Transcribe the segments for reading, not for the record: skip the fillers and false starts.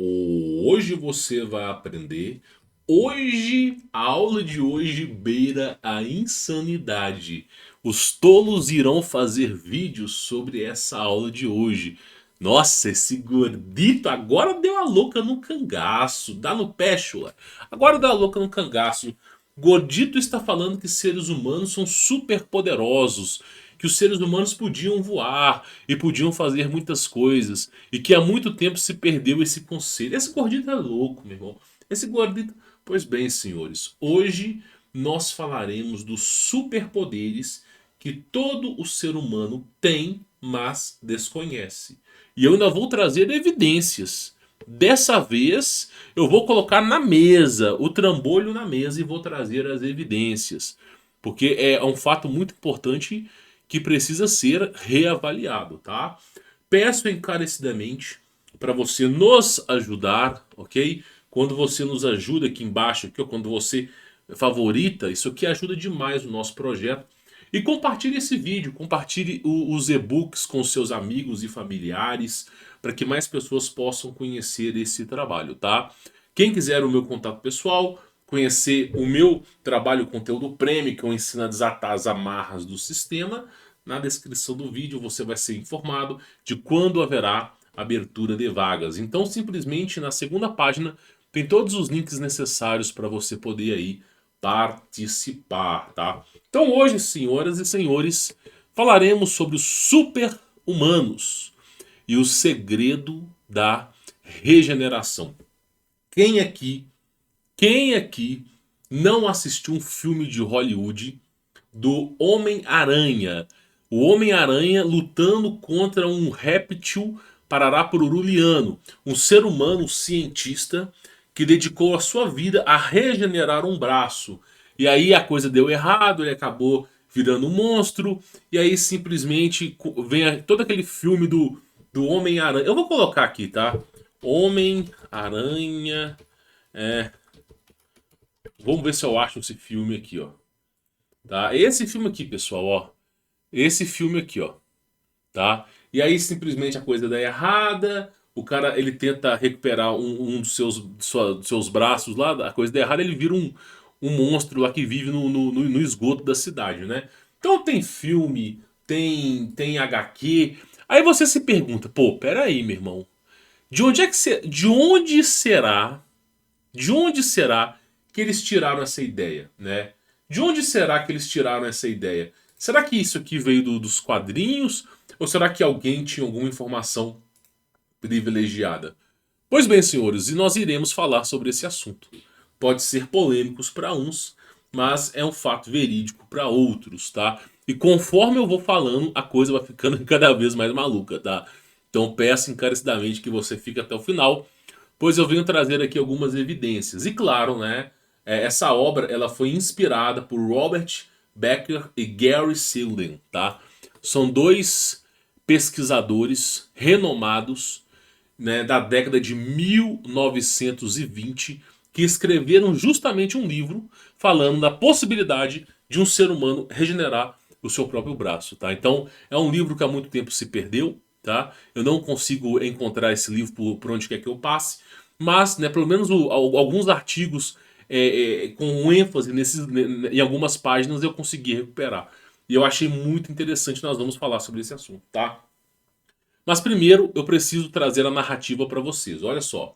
Hoje você vai aprender. Hoje, a aula de hoje beira a insanidade. Os tolos irão fazer vídeos sobre essa aula de hoje. Nossa, esse gordito agora deu a louca no cangaço. Dá no pé, chula. Agora dá a louca no cangaço. Gordito está falando que seres humanos são super poderosos, que os seres humanos podiam voar e podiam fazer muitas coisas, e que há muito tempo se perdeu esse conceito. Esse gordito é louco, meu irmão. Esse gordito. Pois bem, senhores, hoje nós falaremos dos superpoderes que todo o ser humano tem, mas desconhece. E eu ainda vou trazer evidências. Dessa vez eu vou colocar na mesa, o trambolho na mesa, e vou trazer as evidências. Porque é um fato muito importante que precisa ser reavaliado, tá? Peço encarecidamente para você nos ajudar, ok? Quando você nos ajuda aqui embaixo, aqui, ou quando você favorita, isso aqui ajuda demais o nosso projeto. E compartilhe esse vídeo, compartilhe os e-books com seus amigos e familiares, para que mais pessoas possam conhecer esse trabalho, tá? Quem quiser o meu contato pessoal, conhecer o meu trabalho, o conteúdo premium, que eu ensino a desatar as amarras do sistema, na descrição do vídeo você vai ser informado de quando haverá abertura de vagas. Então, simplesmente na segunda página tem todos os links necessários para você poder aí participar, tá? Então hoje, senhoras e senhores, falaremos sobre os super-humanos e o segredo da regeneração. Quem aqui, quem aqui não assistiu um filme de Hollywood do Homem-Aranha? O Homem-Aranha lutando contra um réptil parará-pururuliano, um ser humano cientista que dedicou a sua vida a regenerar um braço. E aí a coisa deu errado, ele acabou virando um monstro, e aí simplesmente vem todo aquele filme do Homem-Aranha. Eu vou colocar aqui, tá? Homem-Aranha. É, vamos ver se eu acho esse filme aqui, ó. Tá? Esse filme aqui, pessoal, ó. Esse filme aqui, ó. Tá? E aí simplesmente a coisa dá errada, o cara ele tenta recuperar um dos seus braços lá, a coisa dá errada, ele vira um monstro lá que vive no esgoto da cidade, né? Então tem filme, tem HQ. Aí você se pergunta, pô, peraí, meu irmão. De onde será que eles tiraram essa ideia, né? De onde será que eles tiraram essa ideia? Será que isso aqui veio dos quadrinhos? Ou será que alguém tinha alguma informação privilegiada? Pois bem, senhores, e nós iremos falar sobre esse assunto. Pode ser polêmicos para uns, mas é um fato verídico para outros, tá? E conforme eu vou falando, a coisa vai ficando cada vez mais maluca, tá? Então peço encarecidamente que você fique até o final, pois eu venho trazer aqui algumas evidências. E claro, né, essa obra ela foi inspirada por Robert Becker e Gary Seldon, tá? São dois pesquisadores renomados, né, da década de 1920 que escreveram justamente um livro falando da possibilidade de um ser humano regenerar o seu próprio braço, tá? Então é um livro que há muito tempo se perdeu, tá? Eu não consigo encontrar esse livro por onde quer que eu passe, mas, né, pelo menos alguns artigos com ênfase em algumas páginas eu consegui recuperar. E eu achei muito interessante, nós vamos falar sobre esse assunto, tá? Mas primeiro eu preciso trazer a narrativa para vocês. Olha só.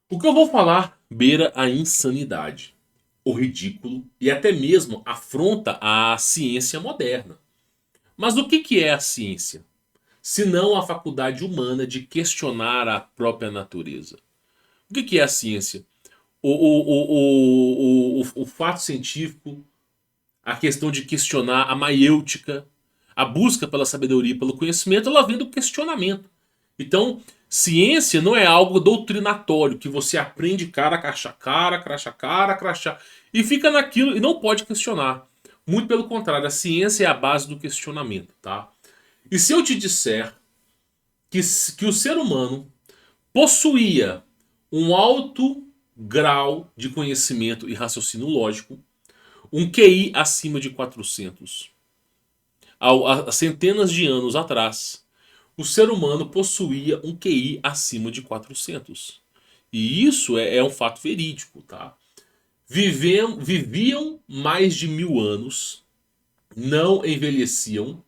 O que eu vou falar beira a insanidade, o ridículo e até mesmo afronta a ciência moderna. Mas o que é a ciência? Se não a faculdade humana de questionar a própria natureza. O que é a ciência? O fato científico, a questão de questionar a maiêutica, a busca pela sabedoria e pelo conhecimento, ela vem do questionamento. Então, ciência não é algo doutrinatório, que você aprende cara, cracha cara, cracha cara, crachá, e fica naquilo e não pode questionar. Muito pelo contrário, a ciência é a base do questionamento, tá? E se eu te disser que o ser humano possuía um alto grau de conhecimento e raciocínio lógico, um QI acima de 400, há centenas de anos atrás, o ser humano possuía um QI acima de 400. E isso é um fato verídico, tá? Viviam mais de 1000 anos, não envelheciam,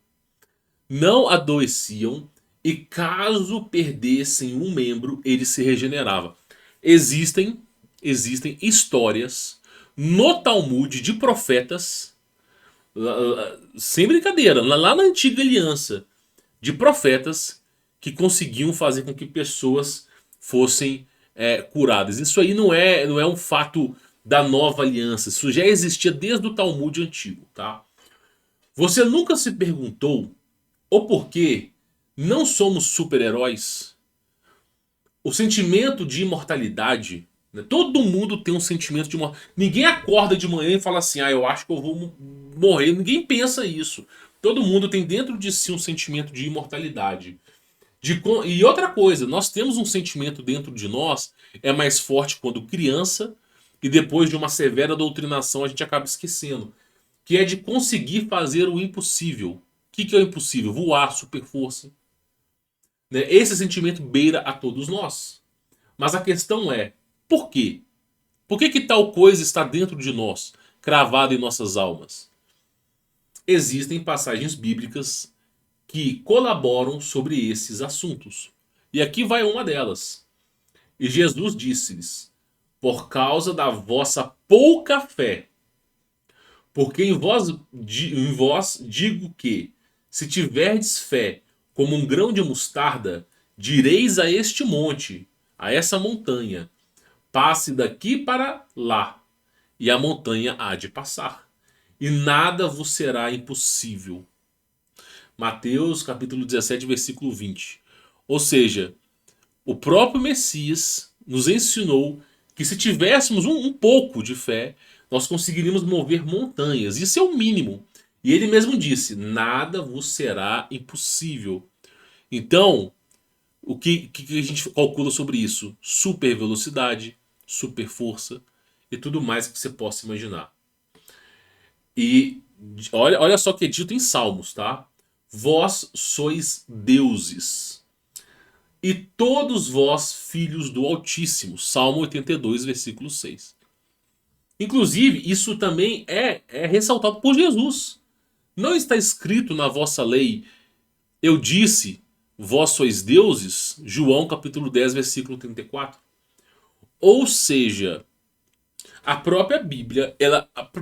não adoeciam e caso perdessem um membro, ele se regenerava. Existem, existem histórias no Talmud de profetas, sem brincadeira, lá na antiga aliança, de profetas que conseguiam fazer com que pessoas fossem curadas. Isso aí não é um fato da nova aliança, isso já existia desde o Talmud antigo, tá? Você nunca se perguntou o porquê não somos super-heróis? O sentimento de imortalidade, né? Todo mundo tem um sentimento de imortalidade. Ninguém acorda de manhã e fala assim, eu acho que eu vou morrer. Ninguém pensa isso. Todo mundo tem dentro de si um sentimento de imortalidade. E outra coisa, nós temos um sentimento dentro de nós, é mais forte quando criança, e depois de uma severa doutrinação a gente acaba esquecendo. Que é de conseguir fazer o impossível. O que é o impossível? Voar, super força. Né? Esse sentimento beira a todos nós. Mas a questão é, por quê? Por que tal coisa está dentro de nós, cravada em nossas almas? Existem passagens bíblicas que colaboram sobre esses assuntos. E aqui vai uma delas. E Jesus disse-lhes, por causa da vossa pouca fé, porque em vós digo que, se tiverdes fé como um grão de mostarda, direis a este monte, a essa montanha, passe daqui para lá, e a montanha há de passar. E nada vos será impossível. Mateus capítulo 17, versículo 20. Ou seja, o próprio Messias nos ensinou que se tivéssemos um pouco de fé, nós conseguiríamos mover montanhas. Isso é o mínimo. E ele mesmo disse, nada vos será impossível. Então, o que a gente calcula sobre isso? Super velocidade, super força e tudo mais que você possa imaginar. E olha só o que é dito em Salmos, tá? Vós sois deuses, e todos vós filhos do Altíssimo. Salmo 82, versículo 6. Inclusive, isso também é ressaltado por Jesus. Não está escrito na vossa lei, eu disse, vós sois deuses? João capítulo 10, versículo 34. Ou seja, a própria Bíblia,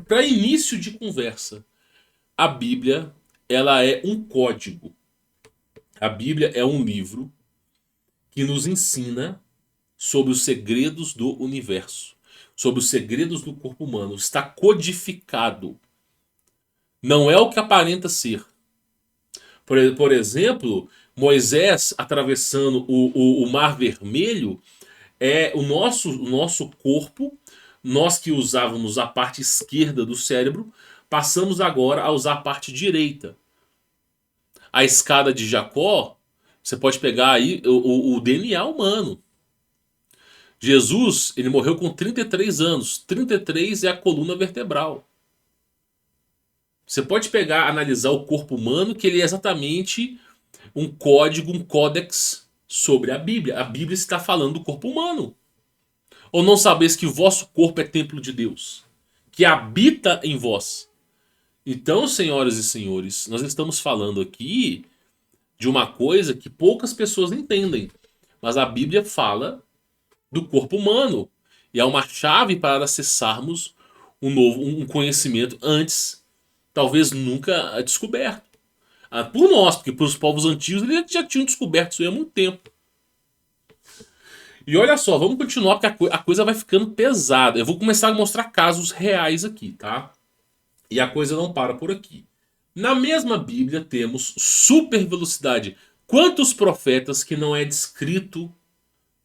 para início de conversa, a Bíblia ela é um código. A Bíblia é um livro que nos ensina sobre os segredos do universo, sobre os segredos do corpo humano. Está codificado. Não é o que aparenta ser. Por exemplo, Moisés atravessando o Mar Vermelho é o nosso corpo, nós que usávamos a parte esquerda do cérebro, passamos agora a usar a parte direita. A escada de Jacó, você pode pegar aí o DNA humano. Jesus, ele morreu com 33 anos. 33 é a coluna vertebral. Você pode pegar, analisar o corpo humano, que ele é exatamente um código, um códex sobre a Bíblia. A Bíblia está falando do corpo humano. Ou não sabeis que o vosso corpo é templo de Deus, que habita em vós. Então, senhoras e senhores, nós estamos falando aqui de uma coisa que poucas pessoas entendem. Mas a Bíblia fala do corpo humano. E é uma chave para acessarmos um conhecimento antes, talvez nunca descoberto. Por nós, porque para os povos antigos eles já tinham descoberto isso aí há muito tempo. E olha só, vamos continuar porque a coisa vai ficando pesada. Eu vou começar a mostrar casos reais aqui, tá? E a coisa não para por aqui. Na mesma Bíblia temos super velocidade. Quantos profetas que não é descrito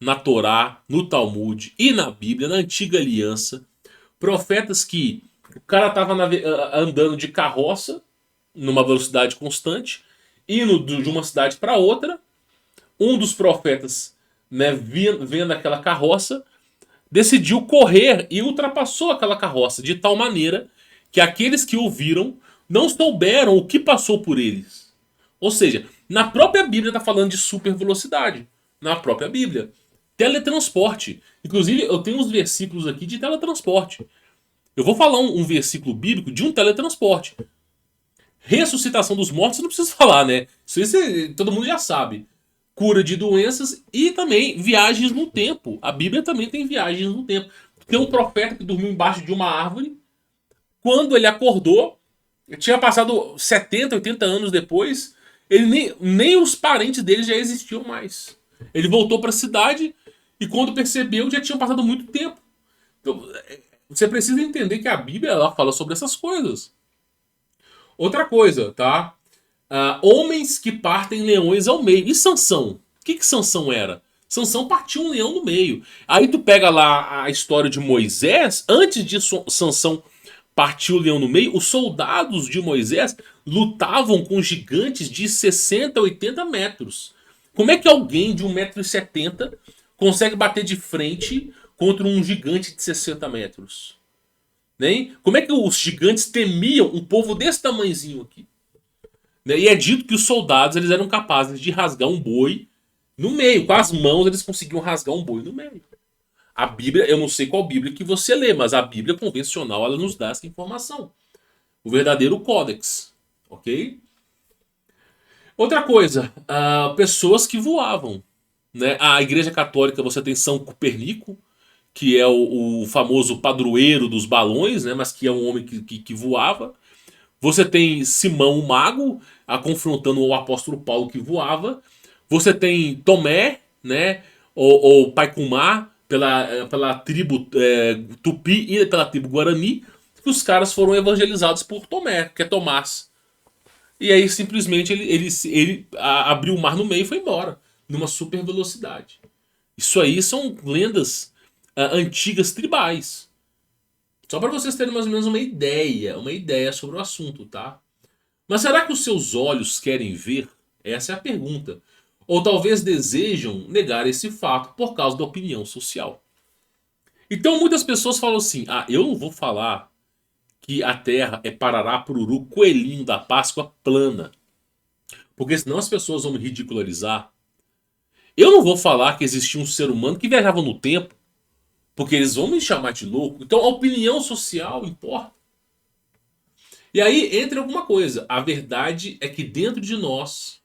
na Torá, no Talmud e na Bíblia, na Antiga Aliança, profetas que o cara estava andando de carroça numa velocidade constante, indo de uma cidade para outra, um dos profetas, né, vendo aquela carroça, decidiu correr e ultrapassou aquela carroça de tal maneira que aqueles que o viram não souberam o que passou por eles. Ou seja, Na própria Bíblia está falando de super velocidade. Na própria Bíblia. Teletransporte. Inclusive, eu tenho uns versículos aqui de teletransporte. Eu vou falar um versículo bíblico de um teletransporte. Ressuscitação dos mortos, não preciso falar, né? Isso todo mundo já sabe. Cura de doenças e também viagens no tempo. A Bíblia também tem viagens no tempo. Tem um profeta que dormiu embaixo de uma árvore. Quando ele acordou, tinha passado 70, 80 anos depois, ele nem os parentes dele já existiam mais. Ele voltou para a cidade e quando percebeu já tinha passado muito tempo. Então, você precisa entender que a Bíblia ela fala sobre essas coisas. Outra coisa, tá? Homens que partem leões ao meio. E Sansão? O que Sansão era? Sansão partiu um leão no meio. Aí tu pega lá a história de Moisés. Antes de Sansão partir o leão no meio, os soldados de Moisés lutavam com gigantes de 60, 80 metros. Como é que alguém de 1,70 m consegue bater de frente contra um gigante de 60 metros? Né? Como é que os gigantes temiam um povo desse tamanhozinho aqui? Né? E é dito que os soldados eles eram capazes de rasgar um boi no meio. Com as mãos eles conseguiam rasgar um boi no meio. A Bíblia, eu não sei qual Bíblia que você lê, mas a Bíblia convencional ela nos dá essa informação. O verdadeiro códex. Ok? Outra coisa, pessoas que voavam. Né? A Igreja Católica você tem São Copernico, que é o famoso padroeiro dos balões, né? Mas que é um homem que voava. Você tem Simão o Mago, confrontando o apóstolo Paulo que voava. Você tem Tomé, né? Ou Paikumá, pela tribo Tupi e pela tribo Guarani, que os caras foram evangelizados por Tomé, que é Tomás. E aí simplesmente ele abriu o mar no meio e foi embora, numa super velocidade. Isso aí são lendas antigas tribais. Só para vocês terem mais ou menos uma ideia sobre o assunto, tá? Mas será que os seus olhos querem ver? Essa é a pergunta. Ou talvez desejam negar esse fato por causa da opinião social. Então muitas pessoas falam assim: eu não vou falar que a Terra é Parará, Pururu, coelhinho da Páscoa plana. Porque senão as pessoas vão me ridicularizar. Eu não vou falar que existia um ser humano que viajava no tempo. Porque eles vão me chamar de louco. Então a opinião social importa. E aí entra alguma coisa. A verdade é que dentro de nós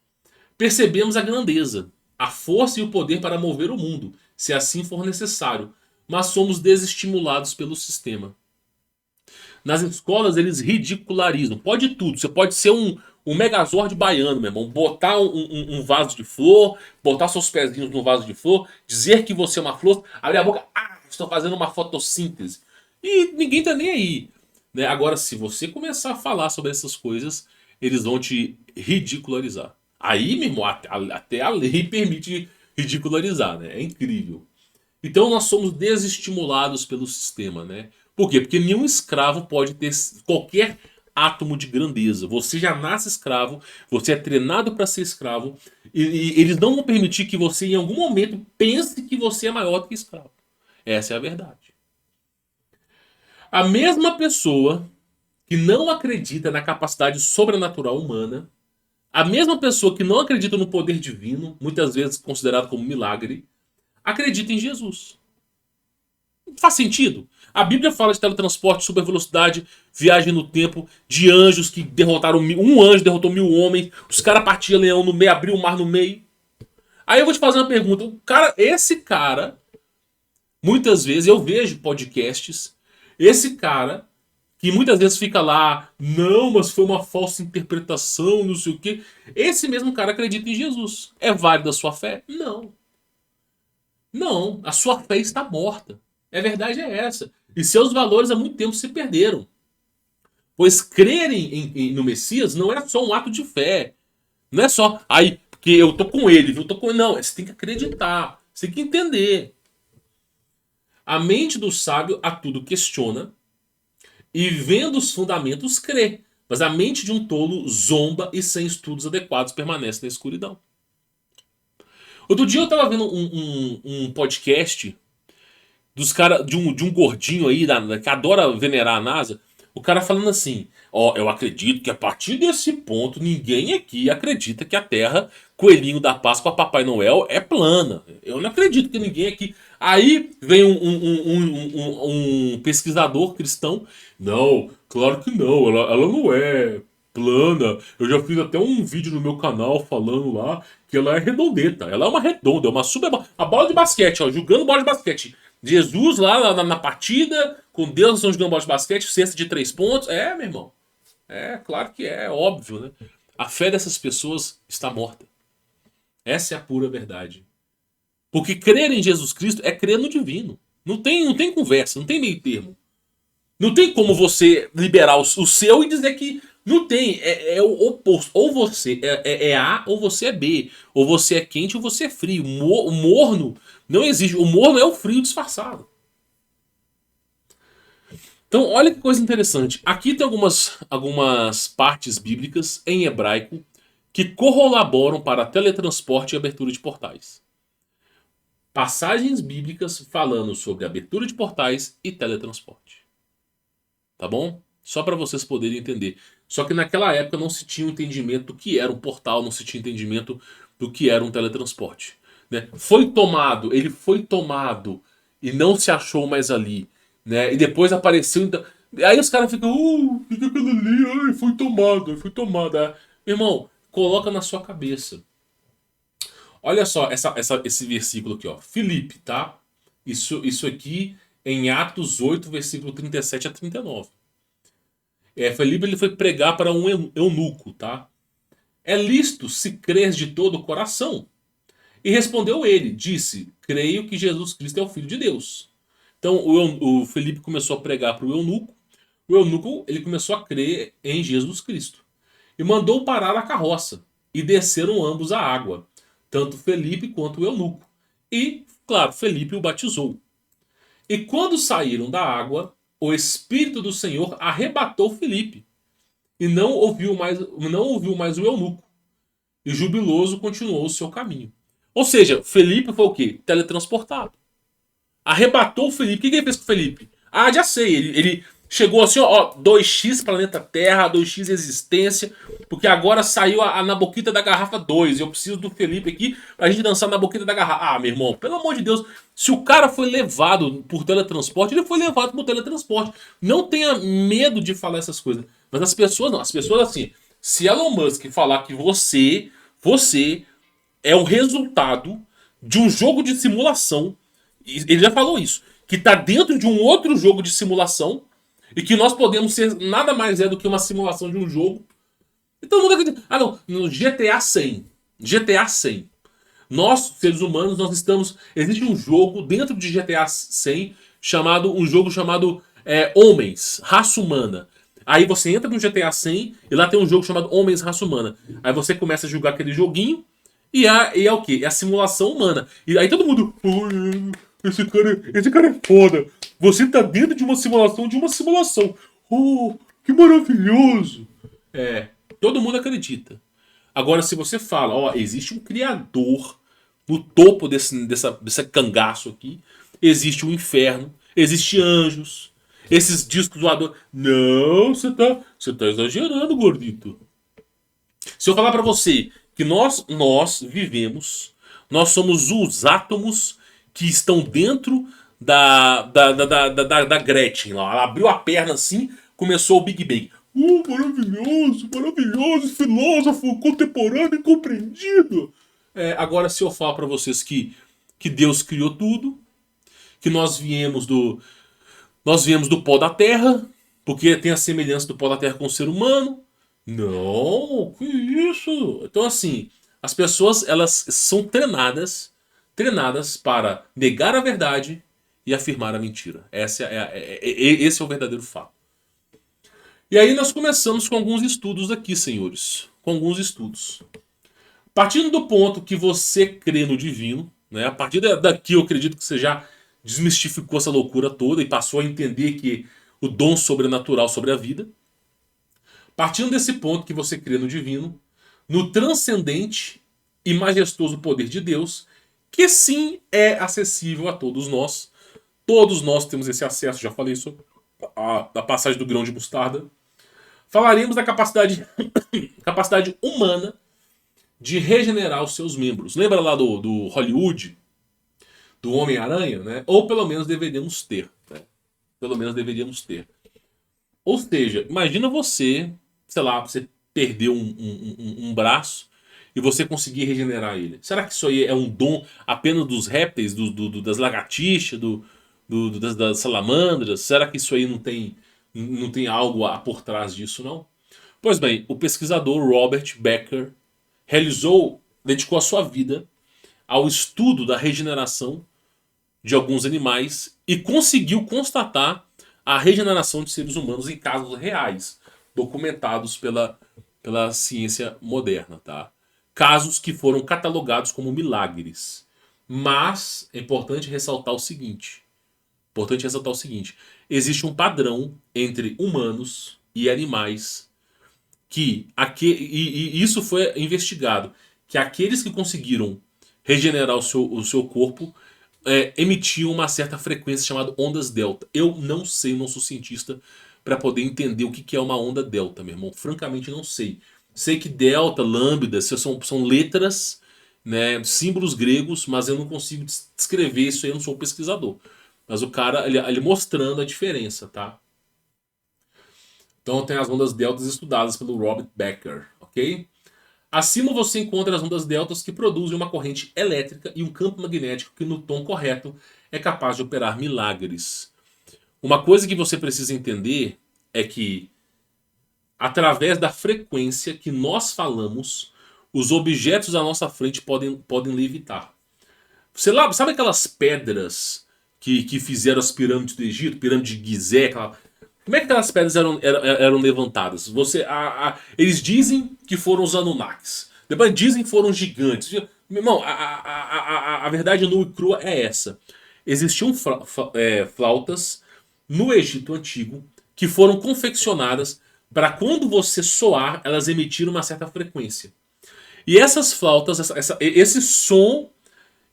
percebemos a grandeza, a força e o poder para mover o mundo, se assim for necessário. Mas somos desestimulados pelo sistema. Nas escolas eles ridicularizam. Pode tudo. Você pode ser um megazord baiano, meu irmão. Botar um vaso de flor, botar seus pezinhos no vaso de flor, dizer que você é uma flor, abrir a boca, estou fazendo uma fotossíntese. E ninguém tá nem aí. Né? Agora, se você começar a falar sobre essas coisas, eles vão te ridicularizar. Aí, meu irmão, até a lei permite ridicularizar, né? É incrível. Então nós somos desestimulados pelo sistema, né? Por quê? Porque nenhum escravo pode ter qualquer átomo de grandeza. Você já nasce escravo, você é treinado para ser escravo, e eles não vão permitir que você em algum momento pense que você é maior do que escravo. Essa é a verdade. A mesma pessoa que não acredita na capacidade sobrenatural humana, a mesma pessoa que não acredita no poder divino, muitas vezes considerado como milagre, acredita em Jesus. Faz sentido? A Bíblia fala de teletransporte, super velocidade, viagem no tempo, de anjos que derrotaram um anjo derrotou 1000 homens, os caras partiam leão no meio, abriam o mar no meio. Aí eu vou te fazer uma pergunta. Esse cara, muitas vezes eu vejo podcasts, esse cara que muitas vezes fica lá, não, mas foi uma falsa interpretação, não sei o quê. Esse mesmo cara acredita em Jesus. É válido a sua fé? Não. Não, a sua fé está morta. A verdade é essa. E seus valores há muito tempo se perderam. Pois crer no Messias não é só um ato de fé. Não é só, porque eu tô com ele, eu tô com ele. Não, você tem que acreditar. Você tem que entender. A mente do sábio a tudo questiona e vendo os fundamentos crê. Mas a mente de um tolo zomba e sem estudos adequados permanece na escuridão. Outro dia eu tava vendo um podcast dos cara, de um gordinho aí que adora venerar a NASA. O cara falando assim, ó, eu acredito que a partir desse ponto ninguém aqui acredita que a Terra, coelhinho da Páscoa, Papai Noel, é plana. Eu não acredito que ninguém aqui... Aí vem um pesquisador cristão, não, claro que não, ela não é plana. Eu já fiz até um vídeo no meu canal falando lá que ela é redondeta. Ela é uma redonda, é uma super... A bola de basquete, ó, jogando bola de basquete. Jesus lá na partida, com Deus, nós estamos jogando bola de basquete, cesta de 3 pontos. É, meu irmão. É, claro que é óbvio, né? A fé dessas pessoas está morta. Essa é a pura verdade. Porque crer em Jesus Cristo é crer no divino. Não tem conversa, não tem meio termo. Não tem como você liberar o seu e dizer que não tem. É o oposto. Ou você é A ou você é B. Ou você é quente ou você é frio. O morno não existe. O morno é o frio disfarçado. Então, olha que coisa interessante. Aqui tem algumas partes bíblicas em hebraico que corroboram para teletransporte e abertura de portais. Passagens bíblicas falando sobre abertura de portais e teletransporte. Tá bom? Só para vocês poderem entender. Só que naquela época não se tinha um entendimento do que era um portal, não se tinha entendimento do que era um teletransporte. Né? Ele foi tomado e não se achou mais ali. Né? E depois apareceu. Então... Aí os caras ficam, fica aquilo ali, ai, foi tomado, foi tomado. Meu irmão, coloca na sua cabeça. Olha só esse versículo aqui, ó. Filipe, tá? Isso aqui em Atos 8, versículo 37 a 39. Filipe ele foi pregar para um eunuco, tá? É lícito se crer de todo o coração. E respondeu ele, disse, creio que Jesus Cristo é o Filho de Deus. Então o Filipe começou a pregar para o eunuco. O eunuco ele começou a crer em Jesus Cristo. E mandou parar a carroça. E desceram ambos à água. Tanto Felipe quanto o eunuco. E, claro, Felipe o batizou. E quando saíram da água, o Espírito do Senhor arrebatou Felipe. E não ouviu mais o eunuco. E jubiloso continuou o seu caminho. Ou seja, Felipe foi o quê? Teletransportado. Arrebatou o Felipe. O que ele fez com o Felipe? Ah, já sei. Ele chegou assim, ó, 2x planeta Terra, 2x existência, porque agora saiu na boquita da garrafa 2. Eu preciso do Felipe aqui pra gente dançar na boquita da garrafa. Ah, meu irmão, pelo amor de Deus, se o cara foi levado por teletransporte, ele foi levado por teletransporte. Não tenha medo de falar essas coisas. Mas as pessoas não. As pessoas assim, se Elon Musk falar que você é o resultado de um jogo de simulação, ele já falou isso, que está dentro de um outro jogo de simulação e que nós podemos ser nada mais do que uma simulação de um jogo. Então não acredita. Ah, não, no GTA 100. GTA 100. Nós, seres humanos, nós estamos. Existe um jogo dentro de GTA 100 chamado Homens, Raça Humana. Aí você entra no GTA 100 e lá tem um jogo chamado Homens, Raça Humana. Aí você começa a jogar aquele joguinho e é o quê? É a simulação humana. E aí todo mundo. Esse cara é foda. Você tá dentro de uma simulação de uma simulação. Oh, que maravilhoso. Todo mundo acredita. Agora, se você fala, ó, existe um criador no topo dessa cangaço aqui, existe um inferno, existe anjos, esses discos voadores. Não, você tá exagerando, gordito. Se eu falar pra você que nós vivemos, nós somos os átomos que estão dentro da Gretchen lá. Ela abriu a perna assim, começou o Big Bang. Maravilhoso, maravilhoso, filósofo contemporâneo incompreendido. Agora, se eu falar para vocês que Deus criou tudo, que nós viemos do pó da terra, porque tem a semelhança do pó da terra com o ser humano. Não, que isso? Então, assim, as pessoas elas são treinadas para negar a verdade e afirmar a mentira. Esse é o verdadeiro fato. E aí nós começamos com alguns estudos aqui, senhores. Com alguns estudos. Partindo do ponto que você crê no divino, né? A partir daqui eu acredito que você já desmistificou essa loucura toda e passou a entender que o dom sobrenatural sobre a vida. Partindo desse ponto que você crê no divino, no transcendente e majestoso poder de Deus, que sim é acessível a todos nós. Todos nós temos esse acesso, já falei a passagem do grão de mostarda. Falaremos da capacidade humana de regenerar os seus membros. Lembra lá do Hollywood? Do Homem-Aranha, né? Ou pelo menos deveríamos ter. Né? Pelo menos deveríamos ter. Ou seja, imagina você, sei lá, você perdeu um braço e você conseguir regenerar ele. Será que isso aí é um dom apenas dos répteis, das lagartixas, das salamandras? Será que isso aí não tem algo por trás disso, não? Pois bem, o pesquisador Robert Becker dedicou a sua vida ao estudo da regeneração de alguns animais e conseguiu constatar a regeneração de seres humanos em casos reais, documentados pela ciência moderna, tá? Casos que foram catalogados como milagres. Mas é importante ressaltar o seguinte, existe um padrão entre humanos e animais e isso foi investigado, que aqueles que conseguiram regenerar o seu corpo emitiam uma certa frequência chamada ondas delta. Eu não sei, não sou cientista para poder entender o que é uma onda delta, meu irmão. Francamente, não sei. Sei que delta, lambda, são letras, né, símbolos gregos, mas eu não consigo descrever isso aí, eu não sou pesquisador. Mas o cara, ele mostrando a diferença, tá? Então tem as ondas deltas estudadas pelo Robert Becker, ok? Acima você encontra as ondas deltas que produzem uma corrente elétrica e um campo magnético que no tom correto é capaz de operar milagres. Uma coisa que você precisa entender é que através da frequência que nós falamos, os objetos à nossa frente podem levitar. Você lá, sabe aquelas pedras que fizeram as pirâmides do Egito, pirâmide de Gizé, como é que aquelas pedras eram levantadas? Eles dizem que foram os Anunnakis. Depois dizem que foram gigantes. Meu irmão, a verdade nua e crua é essa. Existiam flautas no Egito Antigo que foram confeccionadas para quando você soar, elas emitirem uma certa frequência. E essas flautas, esse som,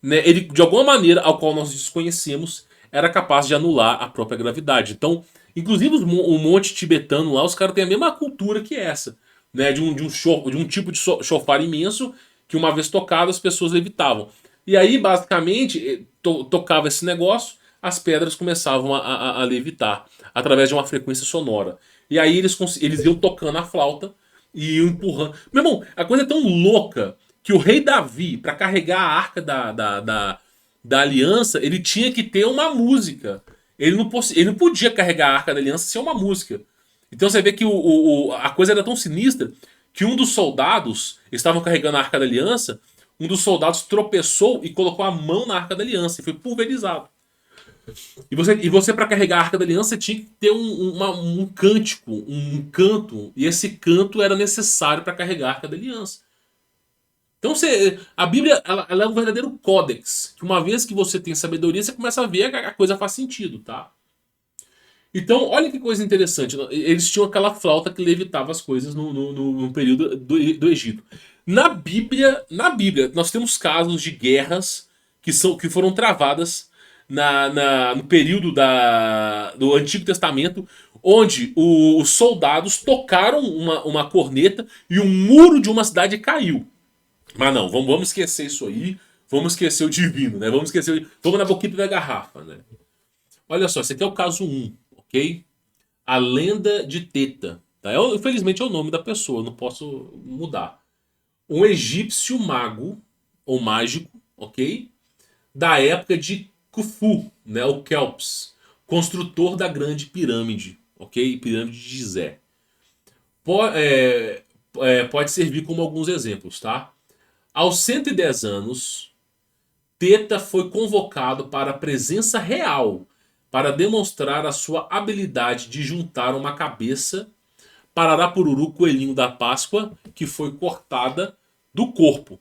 né, ele, de alguma maneira, ao qual nós desconhecemos, era capaz de anular a própria gravidade. Então, inclusive o monte tibetano lá, os caras têm a mesma cultura que essa. Né, de um tipo de chofar imenso que uma vez tocado as pessoas levitavam. E aí, basicamente, tocava esse negócio, as pedras começavam a levitar através de uma frequência sonora. E aí eles iam tocando a flauta e iam empurrando. Meu irmão, a coisa é tão louca que o rei Davi, para carregar a arca da aliança, ele tinha que ter uma música. Ele não podia carregar a arca da aliança sem uma música. Então você vê que a coisa era tão sinistra que um dos soldados, estavam carregando a Arca da Aliança, um dos soldados tropeçou e colocou a mão na Arca da Aliança e foi pulverizado. E você para carregar a Arca da Aliança, tinha que ter um cântico, um canto, e esse canto era necessário para carregar a Arca da Aliança. Então a Bíblia ela é um verdadeiro códex, que uma vez que você tem sabedoria, você começa a ver que a coisa faz sentido, tá? Então, olha que coisa interessante. Eles tinham aquela flauta que levitava as coisas no período do Egito. Na Bíblia, nós temos casos de guerras que foram travadas no período do Antigo Testamento, onde os soldados tocaram uma corneta e o muro de uma cidade caiu. Mas não, vamos esquecer isso aí. Vamos esquecer o divino, né? Vamos na boquita da garrafa, né? Olha só, esse aqui é o caso 1. Ok? A lenda de Teta. Tá? Infelizmente é o nome da pessoa, não posso mudar. Um egípcio mago, ou mágico, ok? Da época de Khufu, né? O Kelps, construtor da grande pirâmide, ok? Pirâmide de Gizé. Pode servir como alguns exemplos, tá? Aos 110 anos, Teta foi convocado para a presença real para demonstrar a sua habilidade de juntar uma cabeça pararapururu coelhinho da Páscoa que foi cortada do corpo,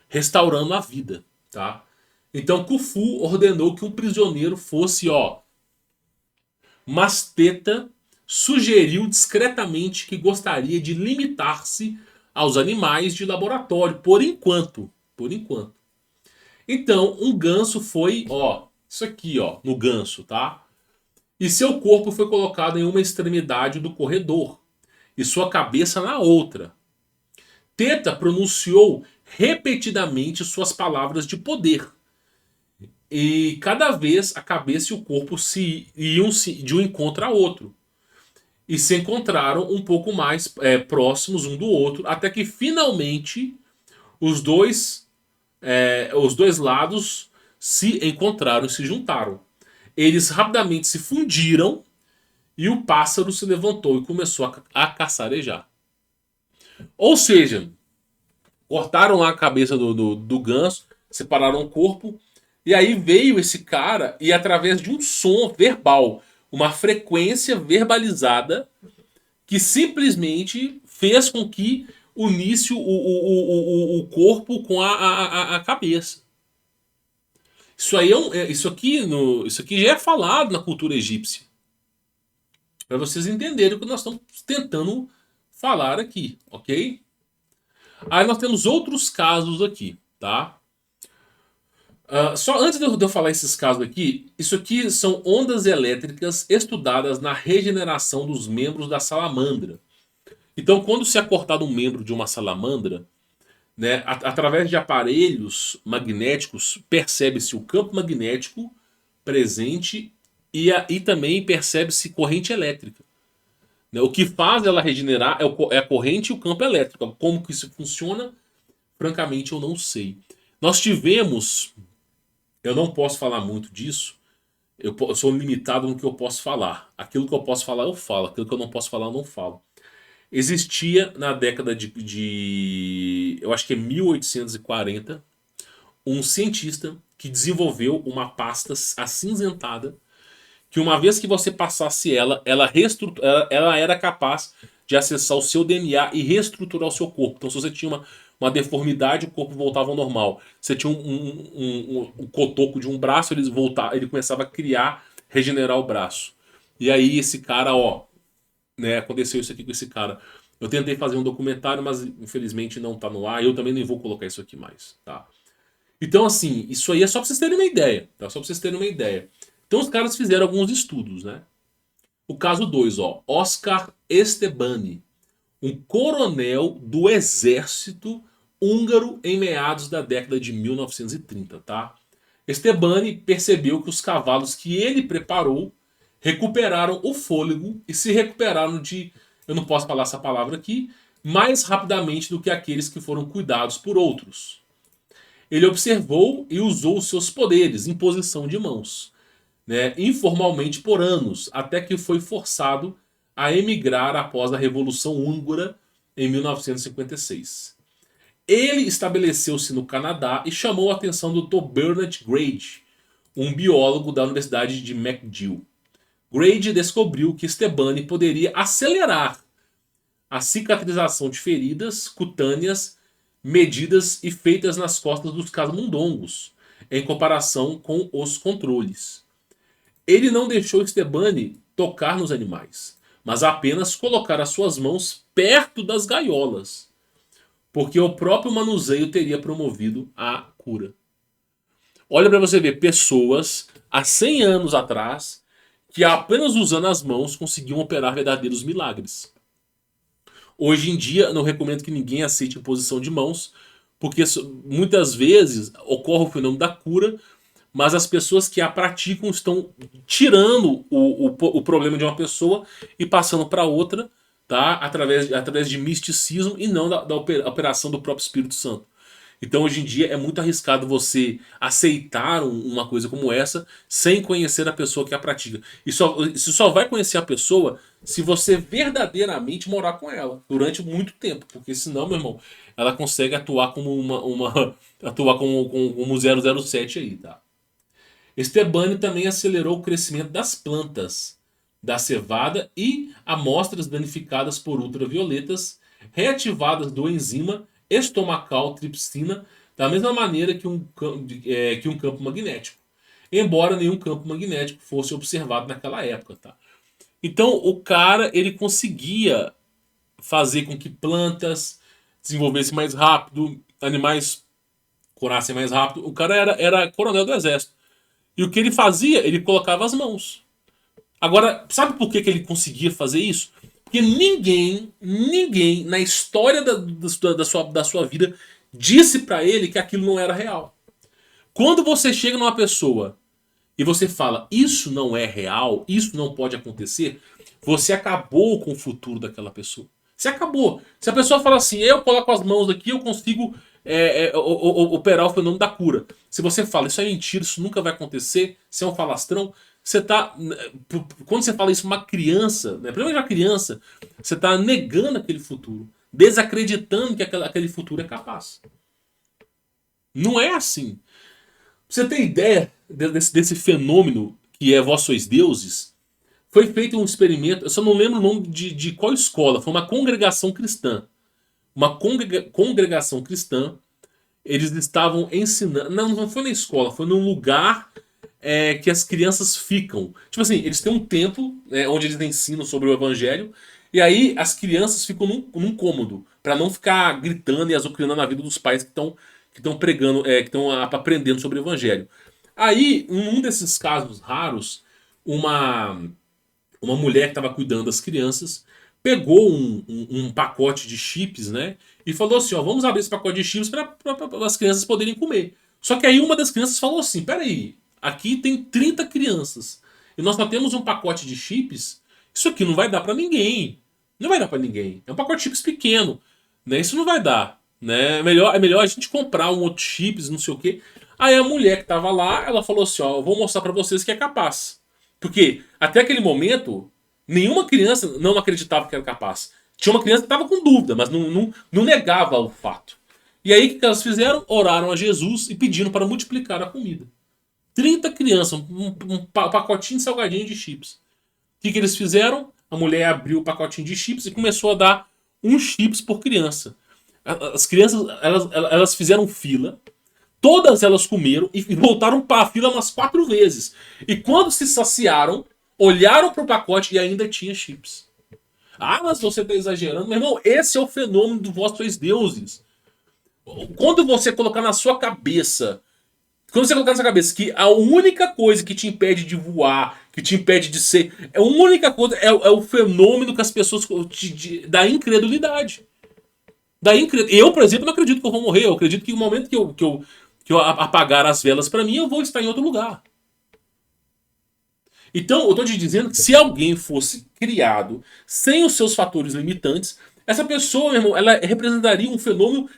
restaurando a vida, tá? Então Khufu ordenou que um prisioneiro fosse, mas Teta sugeriu discretamente que gostaria de limitar-se aos animais de laboratório por enquanto. Então um ganso foi, isso aqui, no ganso, tá? e seu corpo foi colocado em uma extremidade do corredor e sua cabeça na outra. Teta pronunciou repetidamente suas palavras de poder. E cada vez a cabeça e o corpo iam de um encontro a outro. E se encontraram um pouco mais próximos um do outro, até que finalmente os dois lados se encontraram e se juntaram. Eles rapidamente se fundiram e o pássaro se levantou e começou a caçarejar. Ou seja, cortaram lá a cabeça do ganso, separaram o corpo, e aí veio esse cara e através de um som verbal, uma frequência verbalizada, que simplesmente fez com que unisse o corpo com a cabeça. Isso aí isso aqui já é falado na cultura egípcia. Para vocês entenderem o que nós estamos tentando falar aqui, ok? Aí nós temos outros casos aqui, tá? Só antes de eu falar esses casos aqui, isso aqui são ondas elétricas estudadas na regeneração dos membros da salamandra. Então, quando se é cortado um membro de uma salamandra, né, através de aparelhos magnéticos, percebe-se o campo magnético presente e também percebe-se corrente elétrica. Né? O que faz ela regenerar é a corrente e o campo elétrico. Como que isso funciona? Francamente, eu não sei. Nós tivemos. Eu não posso falar muito disso. Eu sou limitado no que eu posso falar. Aquilo que eu posso falar, eu falo. Aquilo que eu não posso falar, eu não falo. Existia na década eu acho que é 1840, um cientista que desenvolveu uma pasta acinzentada que uma vez que você passasse ela era capaz de acessar o seu DNA e reestruturar o seu corpo. Então, se você tinha uma deformidade, o corpo voltava ao normal. Você tinha um cotoco de um braço, ele começava a criar, regenerar o braço. E aí esse cara, ó, né, aconteceu isso aqui com esse cara. Eu tentei fazer um documentário, mas infelizmente não tá no ar. Eu também nem vou colocar isso aqui mais, tá? Então, assim, isso aí é só pra vocês terem uma ideia, tá? Só pra vocês terem uma ideia. Então, os caras fizeram alguns estudos, né? O caso 2, ó. Oscar Estebani, um coronel do exército húngaro em meados da década de 1930, tá? Estebani percebeu que os cavalos que ele preparou recuperaram o fôlego e se recuperaram eu não posso falar essa palavra aqui, mais rapidamente do que aqueles que foram cuidados por outros. Ele observou e usou os seus poderes, imposição de mãos, né, informalmente por anos, até que foi forçado a emigrar após a Revolução Húngara em 1956. Ele estabeleceu-se no Canadá e chamou a atenção do Dr. Bernard Grade, um biólogo da Universidade de McGill. Grade descobriu que Stebani poderia acelerar a cicatrização de feridas cutâneas medidas e feitas nas costas dos camundongos, em comparação com os controles. Ele não deixou Stebani tocar nos animais, mas apenas colocar as suas mãos perto das gaiolas, porque o próprio manuseio teria promovido a cura. Olha para você ver, pessoas há 100 anos atrás que apenas usando as mãos conseguiam operar verdadeiros milagres. Hoje em dia, não recomendo que ninguém aceite imposição de mãos, porque muitas vezes ocorre o fenômeno da cura, mas as pessoas que a praticam estão tirando o problema de uma pessoa e passando para outra, tá? Através de misticismo e não da operação do próprio Espírito Santo. Então, hoje em dia, é muito arriscado você aceitar uma coisa como essa sem conhecer a pessoa que a pratica. Isso só vai conhecer a pessoa se você verdadeiramente morar com ela durante muito tempo. Porque senão, meu irmão, ela consegue atuar como atuar como 007 aí, tá? Estebani também acelerou o crescimento das plantas da cevada e amostras danificadas por ultravioletas reativadas do enzima estomacal tripsina da mesma maneira que um campo magnético, embora nenhum campo magnético fosse observado naquela época, tá? Então o cara ele conseguia fazer com que plantas desenvolvessem mais rápido, animais curassem mais rápido. O cara era coronel do exército. E o que ele fazia? Ele colocava as mãos. Agora, sabe por que ele conseguia fazer isso? Porque ninguém na história da sua vida disse pra ele que aquilo não era real. Quando você chega numa pessoa e você fala, isso não é real, isso não pode acontecer, você acabou com o futuro daquela pessoa. Você acabou. Se a pessoa fala assim, eu coloco as mãos aqui, eu consigo operar o fenômeno da cura. Se você fala, isso é mentira, isso nunca vai acontecer, isso é um falastrão, você tá. Quando você fala isso pra uma criança, né, primeiro uma criança, você está negando aquele futuro, desacreditando que aquele futuro é capaz. Não é assim. Pra você ter ideia desse fenômeno que é vós sois deuses, foi feito um experimento, eu só não lembro o nome de qual escola, foi uma congregação cristã. Uma congregação cristã, eles estavam ensinando. Não foi na escola, foi num lugar que as crianças ficam. Tipo assim, eles têm um templo onde eles ensinam sobre o evangelho, e aí as crianças ficam num cômodo, para não ficar gritando e azucrinando na vida dos pais que estão pregando, que estão aprendendo sobre o evangelho. Aí, em um desses casos raros, uma uma mulher que estava cuidando das crianças pegou um pacote de chips, né? E falou assim: ó, vamos abrir esse pacote de chips para as crianças poderem comer. Só que aí uma das crianças falou assim: peraí, aqui tem 30 crianças e nós só temos um pacote de chips. Isso aqui não vai dar para ninguém. Não vai dar para ninguém. É um pacote de chips pequeno, né? Isso não vai dar, né? É melhor a gente comprar um outro chips, não sei o quê. Aí a mulher que estava lá, ela falou assim: ó, eu vou mostrar para vocês que é capaz. Porque até aquele momento, nenhuma criança não acreditava que era capaz. Tinha uma criança que estava com dúvida, mas não negava o fato. E aí o que elas fizeram? Oraram a Jesus e pediram para multiplicar a comida. 30 crianças, um pacotinho de salgadinho de chips. O que eles fizeram? A mulher abriu o pacotinho de chips e começou a dar um chips por criança. As crianças elas fizeram fila. Todas elas comeram e voltaram para a fila umas 4 vezes. E quando se saciaram, olharam para o pacote e ainda tinha chips. Ah, mas você está exagerando. Meu irmão, esse é o fenômeno do vós sois deuses. Quando você colocar na sua cabeça, quando você colocar na sua cabeça que a única coisa que te impede de voar, que te impede de ser, a única coisa é o fenômeno que as pessoas da incredulidade. Eu, por exemplo, não acredito que eu vou morrer. Eu acredito que no momento que eu apagar as velas para mim, eu vou estar em outro lugar. Então, eu estou te dizendo que se alguém fosse criado sem os seus fatores limitantes, essa pessoa, meu irmão, ela representaria um fenômeno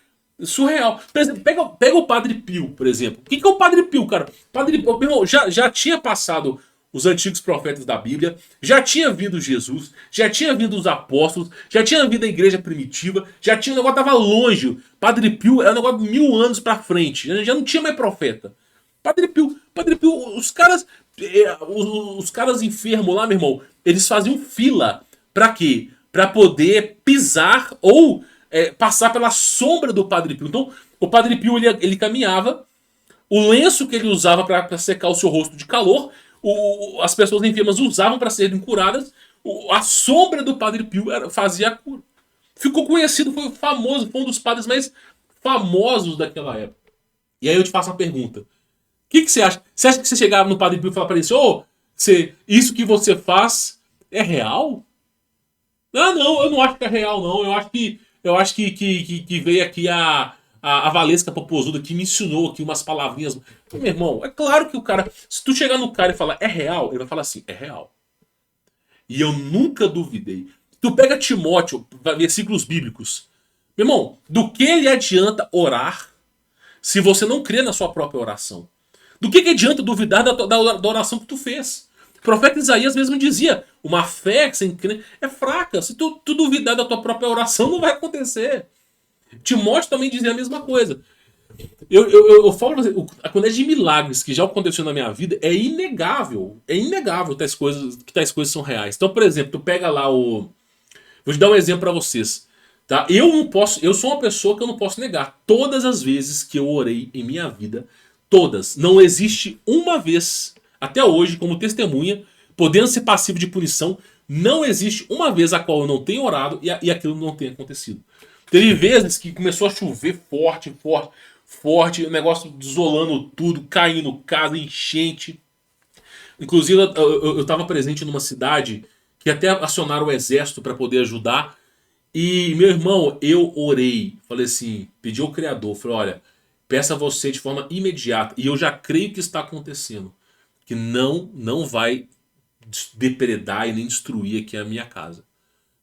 surreal. Por exemplo, pega o Padre Pio, por exemplo. O que é o Padre Pio, cara? Padre Pio, meu irmão, já tinha passado os antigos profetas da Bíblia, já tinha vindo Jesus, já tinha vindo os apóstolos, já tinha vindo a igreja primitiva, já tinha, o negócio tava longe. Padre Pio é um negócio de 1000 anos pra frente, já não tinha mais profeta. Padre Pio, os caras, os caras enfermos lá, meu irmão, eles faziam fila pra quê? Pra poder pisar ou passar pela sombra do Padre Pio. Então, o Padre Pio ele caminhava, o lenço que ele usava para secar o seu rosto de calor, as pessoas enfermas usavam para serem curadas, a sombra do Padre Pio fazia a cura. Ficou conhecido, foi famoso, foi um dos padres mais famosos daquela época. E aí eu te faço uma pergunta. O que você acha? Você acha que você chegava no Padre Pio e falava para ele assim, isso que você faz é real? Ah, não, eu não acho que é real, não. Eu acho que veio aqui a Valesca Popozuda que me ensinou aqui umas palavrinhas. Meu irmão, é claro que o cara. Se tu chegar no cara e falar é real, ele vai falar assim, é real. E eu nunca duvidei. Tu pega Timóteo, versículos bíblicos. Meu irmão, do que lhe adianta orar se você não crê na sua própria oração? Do que adianta duvidar da oração que tu fez? O profeta Isaías mesmo dizia: uma fé sem crer é fraca. Se tu duvidar da tua própria oração, não vai acontecer. Timóteo também dizia a mesma coisa. Eu falo, a quantidade de milagres que já aconteceu na minha vida é inegável. É inegável que tais coisas são reais. Então, por exemplo, tu pega lá o. Vou te dar um exemplo para vocês. Tá? Eu não posso. Eu sou uma pessoa que eu não posso negar. Todas as vezes que eu orei em minha vida, todas. Não existe uma vez, até hoje, como testemunha, podendo ser passivo de punição, não existe uma vez a qual eu não tenho orado e aquilo não tenha acontecido. Teve vezes que começou a chover forte, o negócio desolando tudo, caindo casa, enchente. Inclusive, eu estava presente numa cidade que até acionaram o exército para poder ajudar. E, meu irmão, eu orei. Falei assim, pedi ao Criador. Falei, olha, peça a você de forma imediata. E eu já creio que está acontecendo. Que não vai depredar e nem destruir aqui a minha casa.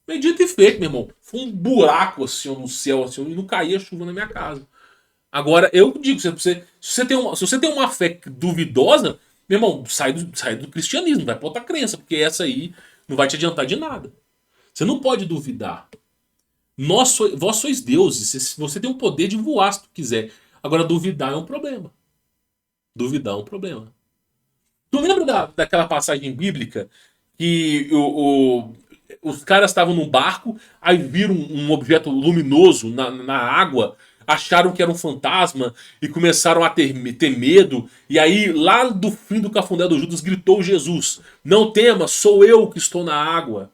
Bem dito e feito, meu irmão. Foi um buraco assim no céu assim, e não caía chuva na minha casa. Agora, eu digo, se você tem uma fé duvidosa, meu irmão, sai do cristianismo, vai pra outra crença, porque essa aí não vai te adiantar de nada. Você não pode duvidar. Vós sois deuses, você tem o poder de voar se tu quiser. Agora, duvidar é um problema. Duvidar é um problema. Tu lembra daquela passagem bíblica que os caras estavam num barco, aí viram um objeto luminoso na água, acharam que era um fantasma e começaram a ter medo. E aí, lá do fim do cafundé do Judas, gritou Jesus: Não tema, sou eu que estou na água.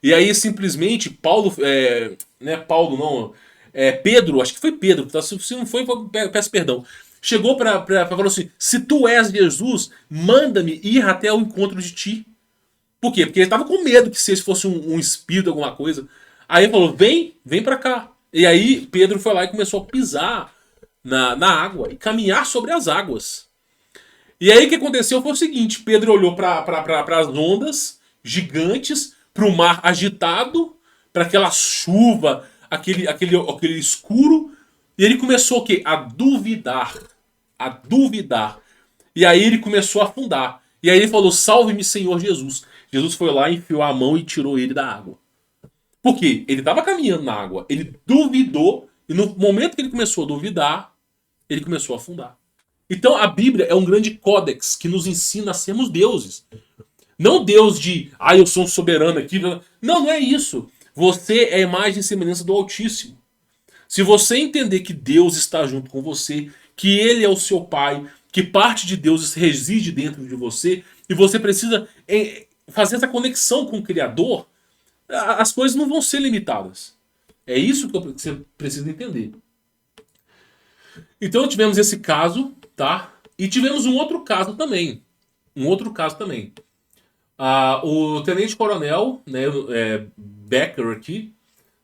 E aí, simplesmente, Paulo, não é Paulo, não, Pedro, acho que foi Pedro, tá? Se não foi, peço perdão. Chegou para falar assim: Se tu és Jesus, manda-me ir até ao encontro de ti. Por quê? Porque ele estava com medo que se esse fosse um espírito, alguma coisa. Aí ele falou: vem para cá. E aí Pedro foi lá e começou a pisar na água e caminhar sobre as águas. E aí o que aconteceu foi o seguinte: Pedro olhou para as ondas gigantes, para o mar agitado, para aquela chuva, aquele escuro. E ele começou o quê? A duvidar. A duvidar. E aí ele começou a afundar. E aí ele falou: Salve-me, Senhor Jesus. Jesus foi lá, enfiou a mão e tirou ele da água. Por quê? Ele estava caminhando na água. Ele duvidou. E no momento que ele começou a duvidar, ele começou a afundar. Então a Bíblia é um grande códex que nos ensina a sermos deuses. Não Deus de, eu sou um soberano aqui. Não, não é isso. Você é a imagem e semelhança do Altíssimo. Se você entender que Deus está junto com você, que Ele é o seu Pai, que parte de Deus reside dentro de você, e você precisa fazer essa conexão com o Criador, as coisas não vão ser limitadas. É isso que você precisa entender. Então tivemos esse caso, tá? E tivemos um outro caso também. O tenente-coronel, né, Becker aqui,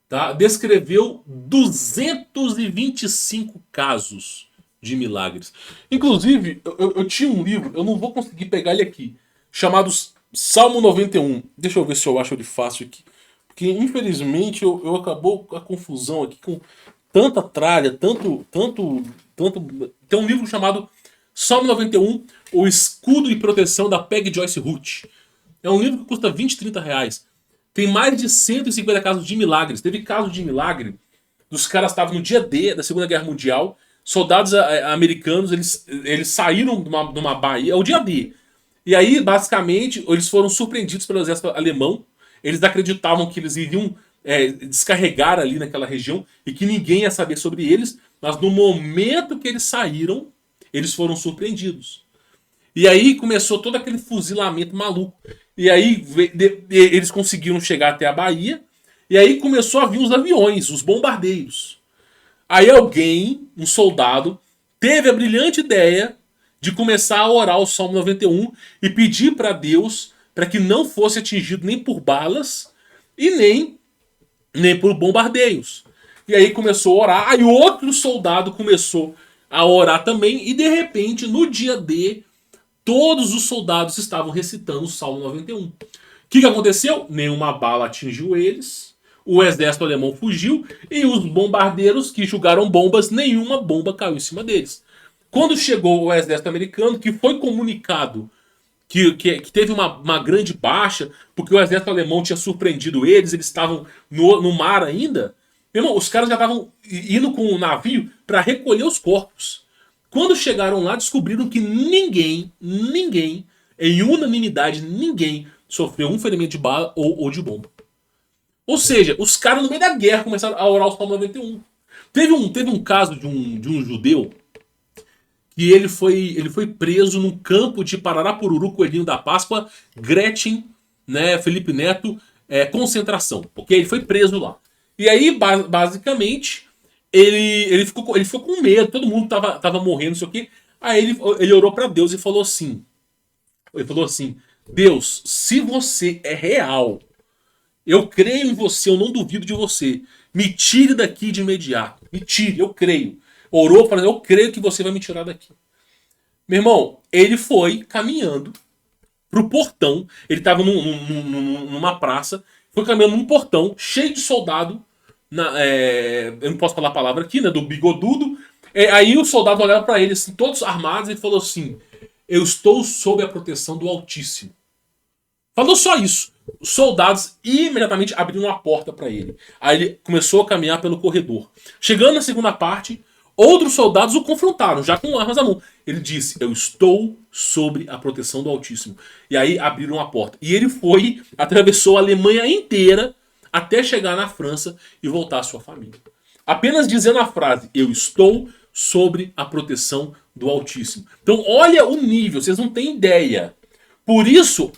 tá, descreveu 225 casos de milagres. Inclusive, eu tinha um livro, eu não vou conseguir pegar ele aqui, chamado Salmo 91. Deixa eu ver se eu acho ele fácil aqui. Porque, infelizmente, eu acabou a confusão aqui com tanta tralha, tanto. Tem um livro chamado Salmo 91, O Escudo e Proteção da Peg Joyce Ruth. É um livro que custa 20, 30 reais. Tem mais de 150 casos de milagres. Teve caso de milagre dos caras estavam no dia D da Segunda Guerra Mundial. Soldados americanos, eles saíram de uma baía. É o dia D. E aí, basicamente, eles foram surpreendidos pelo exército alemão. Eles acreditavam que eles iriam descarregar ali naquela região e que ninguém ia saber sobre eles. Mas no momento que eles saíram, eles foram surpreendidos. E aí começou todo aquele fuzilamento maluco. E aí eles conseguiram chegar até a Bahia. E aí começou a vir os aviões, os bombardeiros. Aí alguém, um soldado, teve a brilhante ideia de começar a orar o Salmo 91 e pedir para Deus para que não fosse atingido nem por balas e nem por bombardeios. E aí começou a orar. Aí outro soldado começou a orar também. E de repente, no dia D, todos os soldados estavam recitando o Salmo 91. O que aconteceu? Nenhuma bala atingiu eles. O exército alemão fugiu. E os bombardeiros que jogaram bombas, nenhuma bomba caiu em cima deles. Quando chegou o exército americano, que foi comunicado que teve uma grande baixa, porque o exército alemão tinha surpreendido eles estavam no mar ainda. Meu irmão, os caras já estavam indo com o navio para recolher os corpos. Quando chegaram lá, descobriram que ninguém, em unanimidade, ninguém sofreu um ferimento de bala ou de bomba. Ou seja, os caras no meio da guerra começaram a orar o Salmo 91. Teve um caso de um judeu que ele foi preso num campo de Pararapururu, Coelhinho da Páscoa, Gretchen, né, Felipe Neto, concentração. Ok? Ele foi preso lá. E aí, basicamente, ele ficou com medo, todo mundo tava morrendo, não sei o quê. Aí ele orou para Deus e falou assim: Ele falou assim: Deus, se você é real, eu creio em você, eu não duvido de você. Me tire daqui de imediato. Me tire, eu creio. Orou falando: eu creio que você vai me tirar daqui. Meu irmão, ele foi caminhando pro portão. Ele tava numa praça, foi caminhando num portão cheio de soldado. Eu não posso falar a palavra aqui, né? Do bigodudo. Aí os soldados olharam para ele, assim, todos armados, e ele falou assim: eu estou sob a proteção do Altíssimo. Falou só isso. Os soldados imediatamente abriram a porta para ele. Aí ele começou a caminhar pelo corredor. Chegando na segunda parte, outros soldados o confrontaram, já com armas à mão. Ele disse: eu estou sob a proteção do Altíssimo. E aí abriram a porta. E ele foi, atravessou a Alemanha inteira até chegar na França e voltar à sua família. Apenas dizendo a frase: eu estou sob a proteção do Altíssimo. Então olha o nível, vocês não têm ideia. Por isso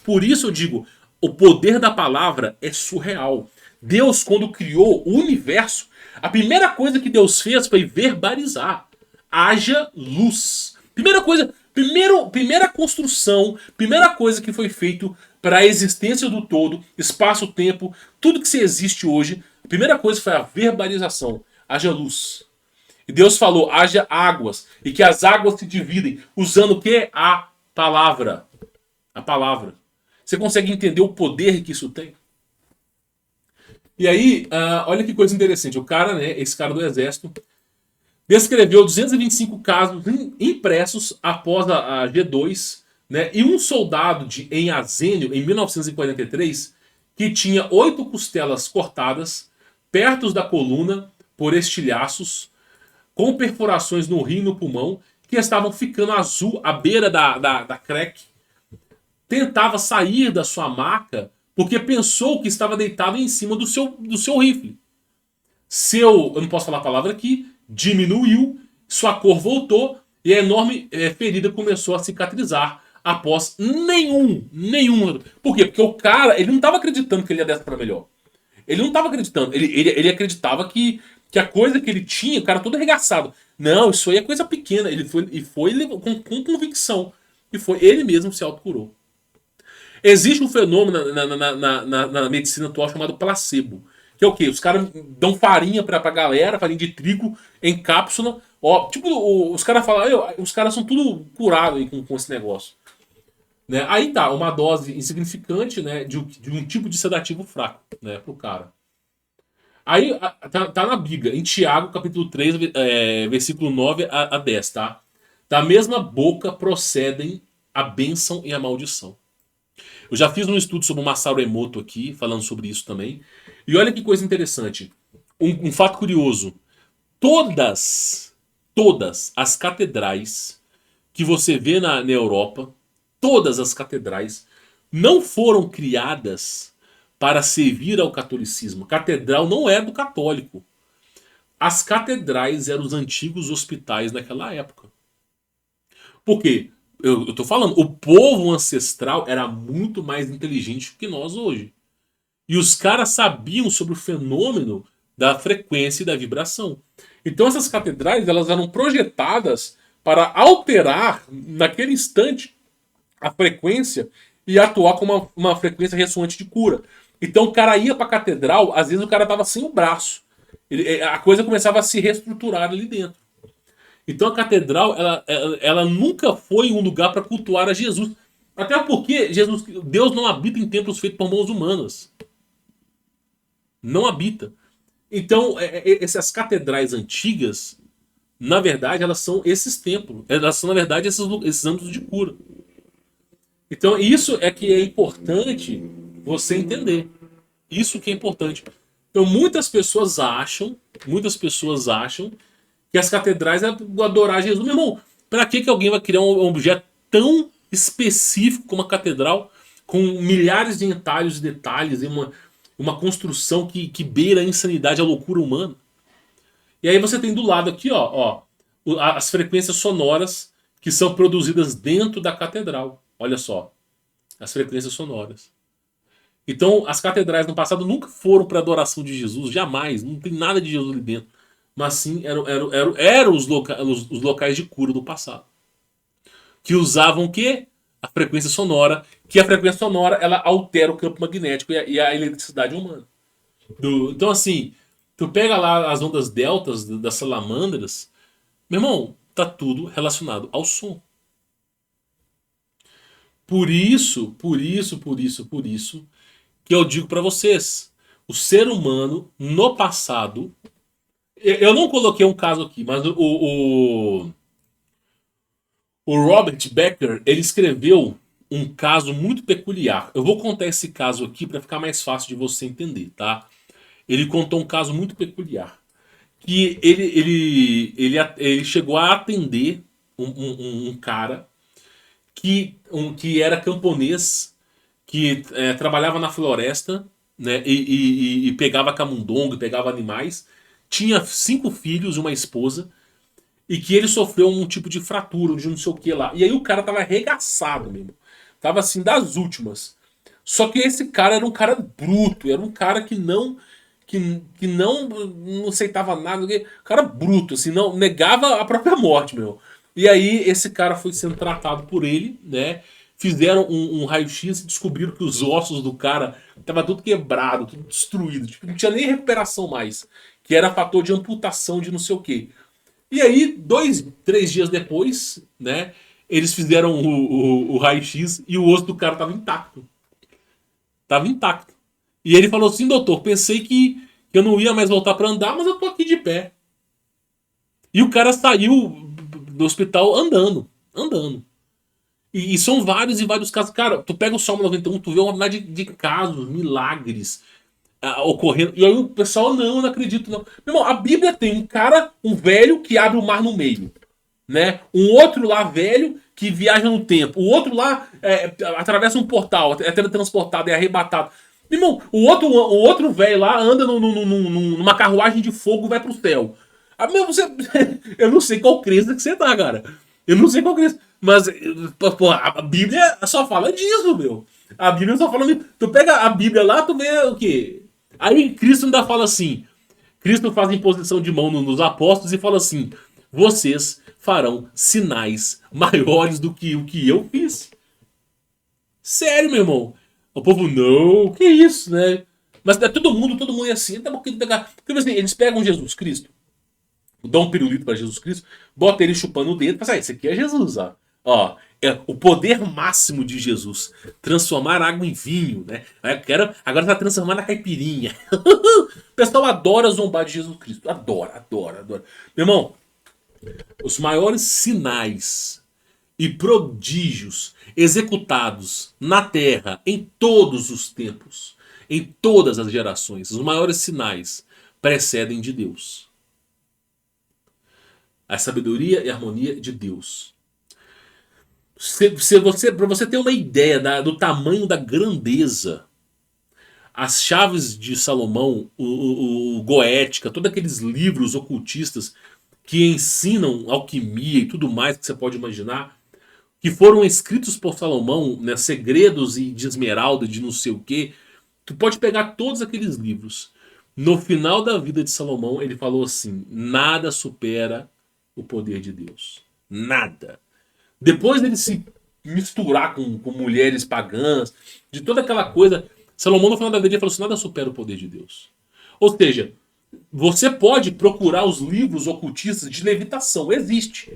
eu digo, o poder da palavra é surreal. Deus, quando criou o universo, a primeira coisa que Deus fez foi verbalizar: haja luz. Primeira construção, primeira coisa que foi feito para a existência do todo, espaço-tempo, tudo que se existe hoje, a primeira coisa foi a verbalização: haja luz. E Deus falou: haja águas, e que as águas se dividem, usando o que? A palavra. A palavra. Você consegue entender o poder que isso tem? E aí, olha que coisa interessante. O cara, né, esse cara do exército, descreveu 225 casos impressos após a G2, né, e um soldado em Azênio, em 1943, que tinha 8 costelas cortadas perto da coluna por estilhaços, com perfurações no rim e no pulmão, que estavam ficando azul à beira da crack. Tentava sair da sua maca porque pensou que estava deitado em cima do seu rifle. Eu não posso falar a palavra aqui, diminuiu, sua cor voltou e a enorme ferida começou a cicatrizar após nenhum. Por quê? Porque o cara, ele não estava acreditando que ele ia dessa para melhor. Ele não estava acreditando. Ele acreditava que a coisa que ele tinha, o cara todo arregaçado. Não, isso aí é coisa pequena. Ele foi com convicção. E ele mesmo se autocurou. Existe um fenômeno na medicina atual chamado placebo. Que é o quê? Os caras dão farinha pra galera, farinha de trigo em cápsula. Ó, tipo, os caras falam: os caras são tudo curados aí com esse negócio. Né? Aí tá, uma dose insignificante, né, de um tipo de sedativo fraco, né, pro cara. Aí tá na Bíblia, em Tiago, capítulo 3, versículo 9 a 10, tá? Da mesma boca procedem a bênção e a maldição. Eu já fiz um estudo sobre o Masaru Emoto aqui, falando sobre isso também. E olha que coisa interessante. Um fato curioso. Todas as catedrais que você vê na Europa, todas as catedrais, não foram criadas para servir ao catolicismo. Catedral não é do católico. As catedrais eram os antigos hospitais naquela época. Por quê? Eu tô falando, o povo ancestral era muito mais inteligente que nós hoje. E os caras sabiam sobre o fenômeno da frequência e da vibração. Então essas catedrais, elas eram projetadas para alterar, naquele instante, a frequência e atuar como uma frequência ressoante de cura. Então o cara ia para a catedral, às vezes o cara tava sem o braço. A coisa começava a se reestruturar ali dentro. Então a catedral, ela nunca foi um lugar para cultuar a Jesus. Até porque Deus não habita em templos feitos por mãos humanas. Não habita. Então, essas catedrais antigas, na verdade, elas são esses templos. Elas são, na verdade, esses âmbitos de cura. Então, isso é que é importante você entender. Isso que é importante. Então, muitas pessoas acham que as catedrais é adorar Jesus. Meu irmão, para que alguém vai criar um objeto tão específico como a catedral, com milhares de entalhos e detalhes, e uma construção que beira a insanidade, a loucura humana? E aí você tem do lado aqui, ó, as frequências sonoras que são produzidas dentro da catedral. Olha só, as frequências sonoras. Então, as catedrais no passado nunca foram para adoração de Jesus, jamais. Não tem nada de Jesus ali dentro. Mas sim, eram os locais de cura do passado. Que usavam o quê? a frequência sonora, que a frequência sonora ela altera o campo magnético e a eletricidade humana. Então, assim, tu pega lá as ondas deltas das salamandras, meu irmão, tá tudo relacionado ao som. Por isso que eu digo pra vocês, o ser humano no passado, eu não coloquei um caso aqui, mas o Robert Becker, ele escreveu um caso muito peculiar. Eu vou contar esse caso aqui para ficar mais fácil de você entender, tá? Ele contou um caso muito peculiar. Que ele chegou a atender um cara que era camponês, que trabalhava na floresta, né, e pegava camundongo, pegava animais. Tinha 5 filhos e uma esposa. E que ele sofreu um tipo de fratura, de não sei o que lá. E aí o cara tava arregaçado mesmo. Tava assim, das últimas. Só que esse cara era um cara bruto. Era um cara que não. Que não aceitava nada. Cara bruto, assim, não negava a própria morte, meu. E aí esse cara foi sendo tratado por ele, né? Fizeram um raio-x e descobriram que os ossos do cara tava tudo quebrado, tudo destruído. Tipo, não tinha nem recuperação mais. Que era fator de amputação de não sei o que. E aí, 2, 3 dias depois, né? Eles fizeram o raio-x e o osso do cara tava intacto. Tava intacto. E ele falou assim, doutor, pensei que eu não ia mais voltar pra andar, mas eu tô aqui de pé. E o cara saiu do hospital andando. Andando. E são vários e vários casos. Cara, tu pega o Salmo 91, tu vê uma verdade de casos, milagres ocorrendo. E aí o pessoal, não acredito, não. Meu irmão, a Bíblia tem um cara, um velho, que abre o mar no meio. Né? Um outro lá, velho, que viaja no tempo. O outro lá atravessa um portal, é teletransportado, é arrebatado. Meu irmão, o outro velho lá anda numa carruagem de fogo e vai pro céu. Meu, eu não sei qual crença que você tá, cara. Eu não sei qual crença. Mas, pô, a Bíblia só fala disso, meu. A Bíblia só fala. Tu pega a Bíblia lá, tu vê o quê? Aí Cristo ainda fala assim. Cristo faz imposição de mão nos apóstolos e fala assim: vocês farão sinais maiores do que o que eu fiz. Sério, meu irmão. O povo, não, que isso, né? Mas todo mundo é assim. Porque assim, eles pegam Jesus Cristo, dão um pirulito para Jesus Cristo, bota ele chupando o dedo e fala, esse aqui é Jesus, ó. Ó, é o poder máximo de Jesus. Transformar água em vinho, né? Agora tá transformando a caipirinha. O pessoal adora zombar de Jesus Cristo. Adora. Meu irmão, os maiores sinais e prodígios executados na Terra em todos os tempos, em todas as gerações, os maiores sinais precedem de Deus. A sabedoria e a harmonia de Deus. Para você ter uma ideia do tamanho da grandeza, as chaves de Salomão, o Goética, todos aqueles livros ocultistas que ensinam alquimia e tudo mais que você pode imaginar, que foram escritos por Salomão, né, segredos de esmeralda, de não sei o que. Tu pode pegar todos aqueles livros. No final da vida de Salomão, ele falou assim: nada supera o poder de Deus. Nada. Depois dele se misturar com mulheres pagãs, de toda aquela coisa, Salomão no final da vida ele falou assim: nada supera o poder de Deus. Ou seja, você pode procurar os livros ocultistas de levitação. Existe.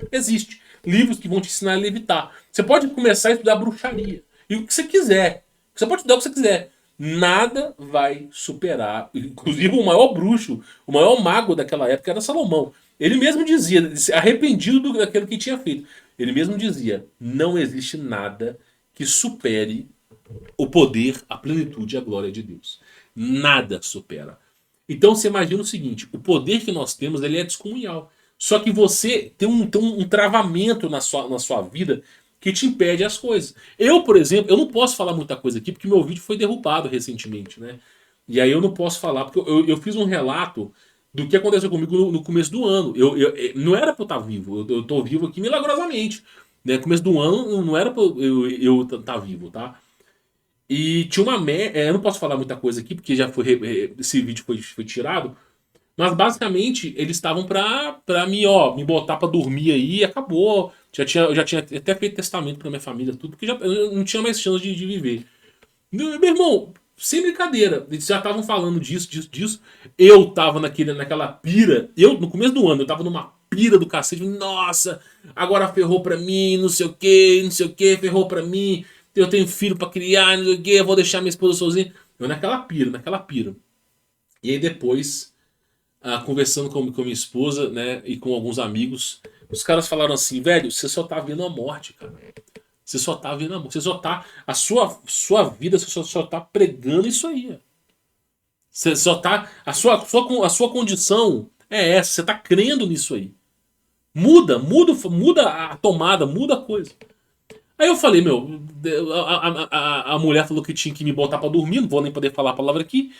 Livros que vão te ensinar a levitar. Você pode começar a estudar bruxaria. E o que você quiser. Você pode estudar o que você quiser. Nada vai superar. Inclusive o maior bruxo, o maior mago daquela época era Salomão. Ele mesmo dizia, arrependido daquilo que tinha feito. Ele mesmo dizia, não existe nada que supere o poder, a plenitude e a glória de Deus. Nada supera. Então você imagina o seguinte, o poder que nós temos ele é descomunal. Só que você tem um travamento na sua vida que te impede as coisas. Eu, por exemplo, eu não posso falar muita coisa aqui porque meu vídeo foi derrubado recentemente, né? E aí eu não posso falar, porque eu fiz um relato do que aconteceu comigo no começo do ano. Não era pra eu estar vivo, eu tô vivo aqui milagrosamente. Né? Começo do ano não era pra eu estar vivo, tá? E tinha uma eu não posso falar muita coisa aqui porque já foi esse vídeo foi tirado. Mas basicamente eles estavam pra me botar pra dormir aí e acabou. Eu já tinha até feito testamento pra minha família, tudo, porque eu não tinha mais chance de viver. Meu irmão, sem brincadeira, eles já estavam falando disso. Eu tava naquela pira. No começo do ano, eu tava numa pira do cacete. Nossa, agora ferrou pra mim, não sei o que, não sei o que, ferrou pra mim. Eu tenho filho pra criar, não sei o que, eu vou deixar minha esposa sozinha. Eu naquela pira, naquela pira. E aí depois, conversando com minha esposa, né, e com alguns amigos, os caras falaram assim, velho, você só tá vendo a morte, cara. Você só tá vendo a morte. Você só tá. Sua vida, você só tá pregando isso aí. Ó. Você só tá. A sua condição é essa. Você tá crendo nisso aí. Muda a tomada, muda a coisa. Aí eu falei, meu, a mulher falou que tinha que me botar pra dormir, não vou nem poder falar a palavra aqui.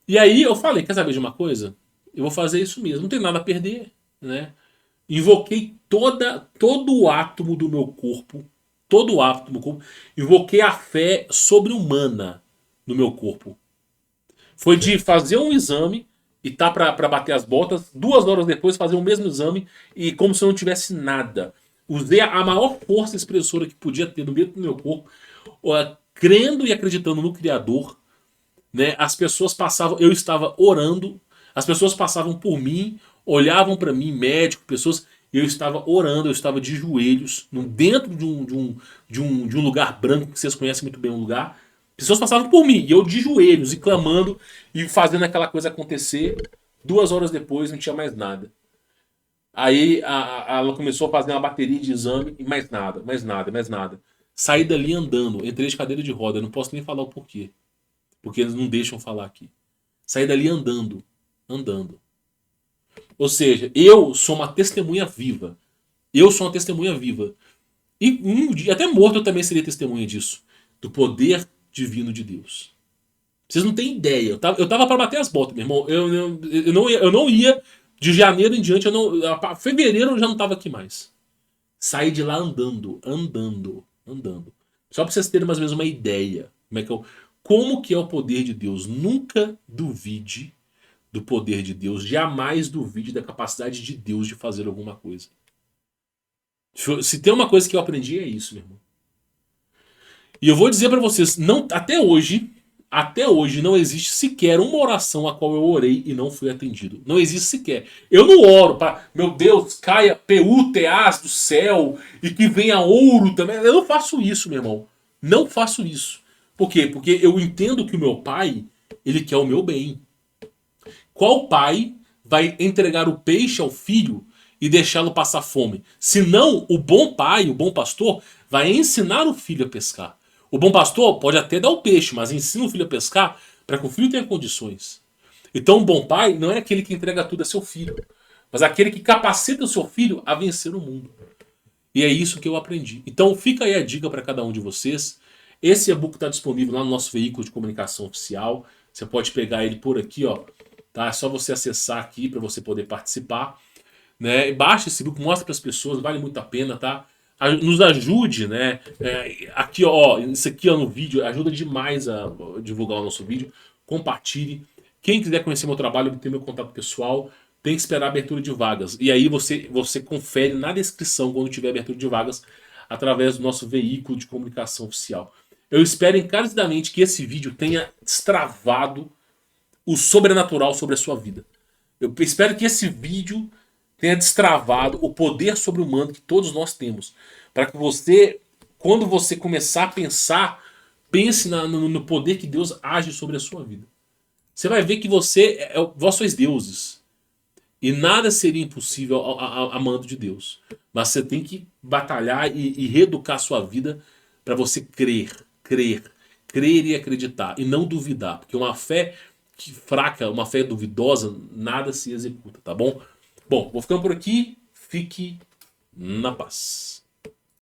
E aí eu falei, quer saber de uma coisa? Eu vou fazer isso mesmo, não tem nada a perder, né? Invoquei todo o átomo do meu corpo, todo o átomo do meu corpo, invoquei a fé sobre-humana no meu corpo. Foi de fazer um exame e tá pra bater as botas, 2 horas depois fazer o mesmo exame e como se eu não tivesse nada. Usei a maior força expressora que podia ter no meio do meu corpo, crendo e acreditando no Criador, né? As pessoas passavam, eu estava orando, as pessoas passavam por mim, olhavam para mim, médico, pessoas, eu estava orando, eu estava de joelhos, dentro de um lugar branco, que vocês conhecem muito bem o lugar. Pessoas passavam por mim, e eu de joelhos, e clamando, e fazendo aquela coisa acontecer. 2 horas depois, não tinha mais nada. Aí ela começou a fazer uma bateria de exame, e mais nada, mais nada, mais nada. Saí dali andando, entrei de cadeira de roda, não posso nem falar o porquê. Porque eles não deixam falar aqui. Saí dali andando. Andando. Ou seja, eu sou uma testemunha viva. Eu sou uma testemunha viva. E um dia, até morto, eu também seria testemunha disso. Do poder divino de Deus. Vocês não têm ideia. Eu tava pra bater as botas, meu irmão. Eu não ia. De janeiro em diante, fevereiro eu já não tava aqui mais. Saí de lá andando. Andando. Andando. Só pra vocês terem mais ou menos uma ideia. Como que é o poder de Deus? Nunca duvide do poder de Deus. Jamais duvide da capacidade de Deus de fazer alguma coisa. Se tem uma coisa que eu aprendi é isso, meu irmão. E eu vou dizer pra vocês, não, até hoje não existe sequer uma oração a qual eu orei e não fui atendido. Não existe sequer. Eu não oro para, meu Deus, caia PUTAs do céu e que venha ouro também. Eu não faço isso, meu irmão. Não faço isso. Por quê? Porque eu entendo que o meu pai, ele quer o meu bem. Qual pai vai entregar o peixe ao filho e deixá-lo passar fome? Senão, o bom pai, o bom pastor, vai ensinar o filho a pescar. O bom pastor pode até dar o peixe, mas ensina o filho a pescar para que o filho tenha condições. Então, o bom pai não é aquele que entrega tudo a seu filho, mas aquele que capacita o seu filho a vencer o mundo. E é isso que eu aprendi. Então, fica aí a dica para cada um de vocês. Esse e-book está disponível lá no nosso veículo de comunicação oficial. Você pode pegar ele por aqui, ó. Tá? É só você acessar aqui para você poder participar. Né? Baixa esse e-book, mostra para as pessoas, vale muito a pena, tá? Nos ajude, né? Aqui, ó, isso aqui ó, no vídeo ajuda demais a divulgar o nosso vídeo. Compartilhe. Quem quiser conhecer meu trabalho, tem meu contato pessoal. Tem que esperar a abertura de vagas. E aí você confere na descrição quando tiver abertura de vagas através do nosso veículo de comunicação oficial. Eu espero encarecidamente que esse vídeo tenha destravado o sobrenatural sobre a sua vida. Eu espero que esse vídeo tenha destravado o poder sobre-humano que todos nós temos. Para que você, quando você começar a pensar, pense no poder que Deus age sobre a sua vida. Você vai ver que vós sois deuses. E nada seria impossível a mando de Deus. Mas você tem que batalhar e reeducar a sua vida para você crer e acreditar. E não duvidar. Porque uma fé fraca, uma fé duvidosa, nada se executa, tá bom? Bom, vou ficando por aqui. Fique na paz.